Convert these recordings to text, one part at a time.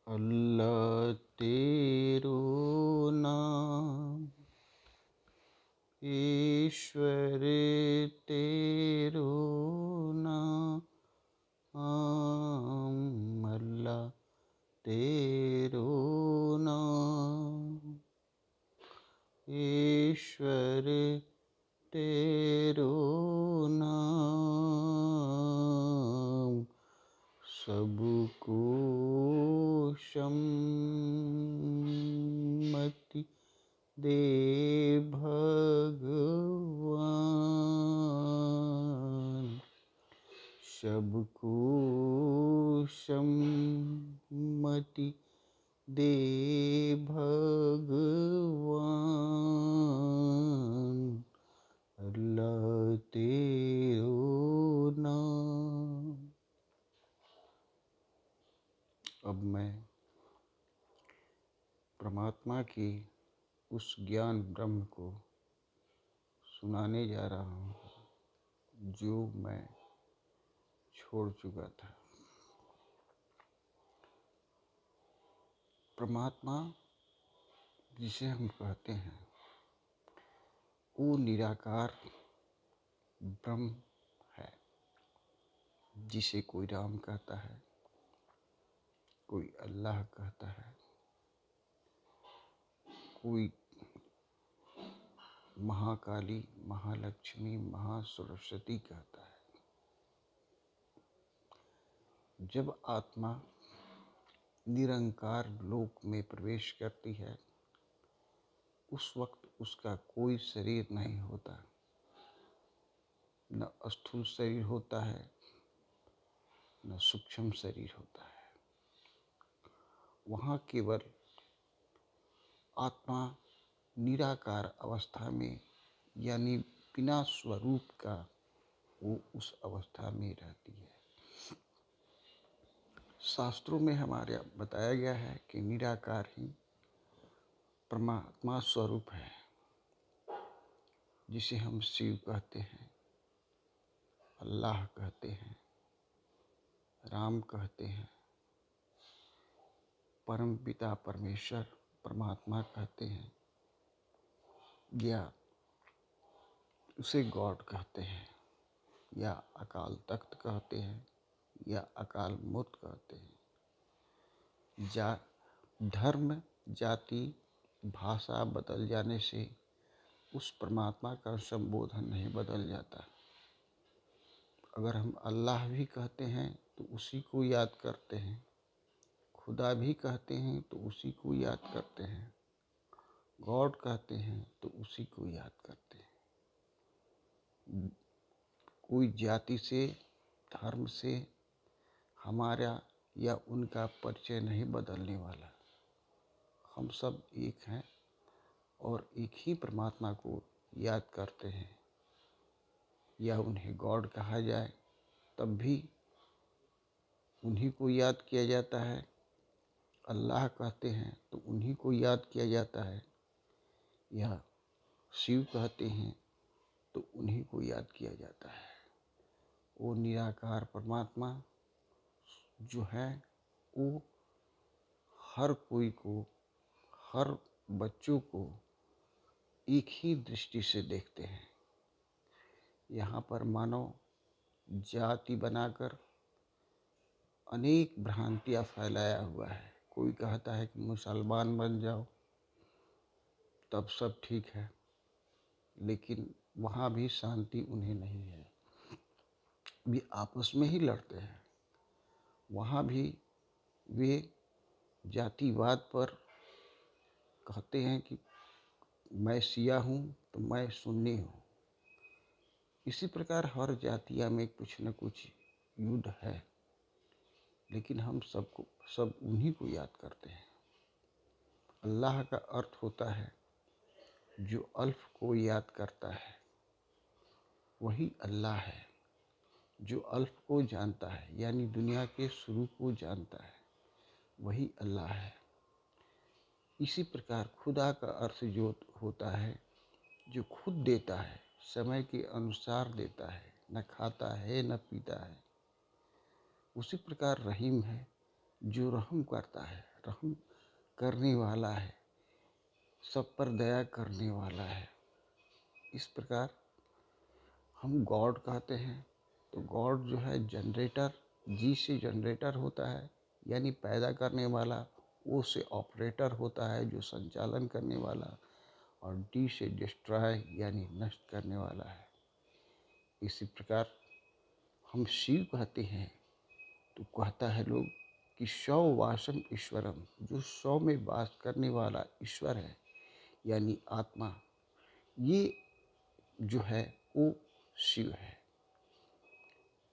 अल्लाह तेरो नाम, ईश्वर तेरो नाम, अल्लाह तेरो नाम, ईश्वर तेरो नाम, सबको सम्मति दे भगवान, सबको सम्मति दे भगवान, अल्लाह तेरो नाम। अब मैं परमात्मा की उस ज्ञान ब्रह्म को सुनाने जा रहा हूँ जो मैं छोड़ चुका था। परमात्मा जिसे हम कहते हैं वो निराकार ब्रह्म है, जिसे कोई राम कहता है, कोई अल्लाह कहता है, कोई महाकाली, महालक्ष्मी, महासरस्वती कहता है। जब आत्मा निरंकार लोक में प्रवेश करती है उस वक्त उसका कोई शरीर नहीं होता, न स्थूल शरीर होता है न सूक्ष्म शरीर होता है। वहाँ केवल आत्मा निराकार अवस्था में यानी बिना स्वरूप का वो उस अवस्था में रहती है। शास्त्रों में हमारे बताया गया है कि निराकार ही परमात्मा स्वरूप है, जिसे हम शिव कहते हैं, अल्लाह कहते हैं, राम कहते हैं, परम पिता परमेश्वर परमात्मा कहते हैं, या उसे गॉड कहते हैं, या अकाल तख्त कहते हैं, या अकाल मूर्त कहते हैं। धर्म, जाति, भाषा बदल जाने से उस परमात्मा का संबोधन नहीं बदल जाता। अगर हम अल्लाह भी कहते हैं तो उसी को याद करते हैं, खुदा भी कहते हैं तो उसी को याद करते हैं, गॉड कहते हैं तो उसी को याद करते हैं। कोई जाति से, धर्म से हमारा या उनका परिचय नहीं बदलने वाला। हम सब एक हैं और एक ही परमात्मा को याद करते हैं। या उन्हें गॉड कहा जाए तब भी उन्हीं को याद किया जाता है, अल्लाह कहते हैं तो उन्हीं को याद किया जाता है, या शिव कहते हैं तो उन्हीं को याद किया जाता है। वो निराकार परमात्मा जो है वो हर कोई को, हर बच्चों को एक ही दृष्टि से देखते हैं। यहाँ पर मानव जाति बनाकर अनेक भ्रांतियाँ फैलाया हुआ है। कोई कहता है कि मुसलमान बन जाओ तब सब ठीक है, लेकिन वहाँ भी शांति उन्हें नहीं है, भी आपस में ही लड़ते हैं। वहाँ भी वे जातिवाद पर कहते हैं कि मैं शिया हूँ तो मैं सुन्नी हूँ। इसी प्रकार हर जातिया में कुछ न कुछ युद्ध है, लेकिन हम सब उन्हीं को याद करते हैं। अल्लाह का अर्थ होता है जो अल्फ को याद करता है, वही अल्लाह है। जो अल्फ को जानता है यानी दुनिया के शुरू को जानता है, वही अल्लाह है। इसी प्रकार खुदा का अर्थ जो होता है जो खुद देता है, समय के अनुसार देता है, न खाता है न पीता है। उसी प्रकार रहीम है जो रहम करता है, रहम करने वाला है, सब पर दया करने वाला है। इस प्रकार हम गॉड कहते हैं तो गॉड जो है जनरेटर, जी से जनरेटर होता है यानी पैदा करने वाला, ओ से ऑपरेटर होता है जो संचालन करने वाला, और डी से डिस्ट्रॉय यानी नष्ट करने वाला है। इसी प्रकार हम शिव कहते हैं तो कहता है लोग कि सौ वासम ईश्वरम, जो 100 में वास करने वाला ईश्वर है यानी आत्मा, ये जो है वो शिव है।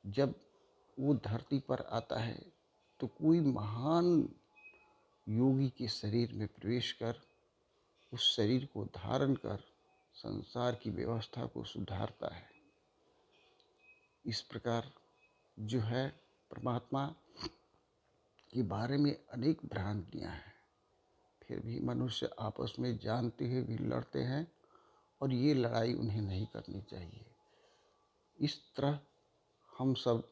जब वो धरती पर आता है तो कोई महान योगी के शरीर में प्रवेश कर उस शरीर को धारण कर संसार की व्यवस्था को सुधारता है। इस प्रकार जो है परमात्मा के बारे में अनेक भ्रांतियाँ हैं, फिर भी मनुष्य आपस में जानते हुए भी लड़ते हैं और ये लड़ाई उन्हें नहीं करनी चाहिए। इस तरह हम सब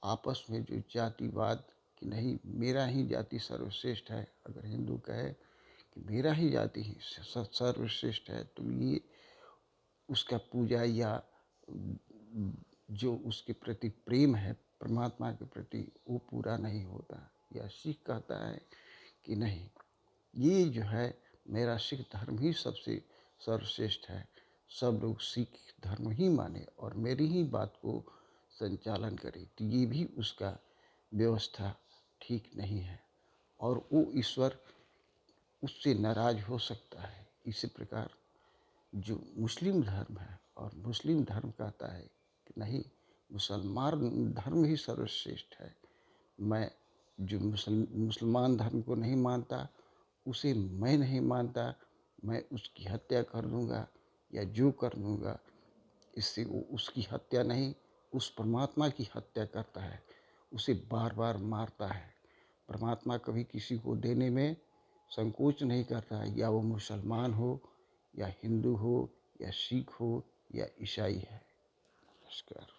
आपस में जो जातिवाद कि नहीं मेरा ही जाति सर्वश्रेष्ठ है, अगर हिंदू कहे कि मेरा ही जाति ही सर्वश्रेष्ठ है तो ये उसका पूजा या जो उसके प्रति प्रेम है परमात्मा के प्रति वो पूरा नहीं होता। या सिख कहता है कि नहीं, ये जो है मेरा सिख धर्म ही सबसे सर्वश्रेष्ठ है, सब लोग सिख धर्म ही माने और मेरी ही बात को संचालन करे, तो ये भी उसका व्यवस्था ठीक नहीं है और वो ईश्वर उससे नाराज हो सकता है। इसी प्रकार जो मुस्लिम धर्म है और मुस्लिम धर्म कहता है कि नहीं, मुसलमान धर्म ही सर्वश्रेष्ठ है, मैं जो मुसलमान धर्म को नहीं मानता उसे मैं नहीं मानता, मैं उसकी हत्या कर दूंगा या जो कर दूंगा, इससे वो उसकी हत्या नहीं उस परमात्मा की हत्या करता है, उसे बार बार मारता है। परमात्मा कभी किसी को देने में संकोच नहीं करता, या वो मुसलमान हो या हिंदू हो या सिख हो या ईसाई है। नमस्कार।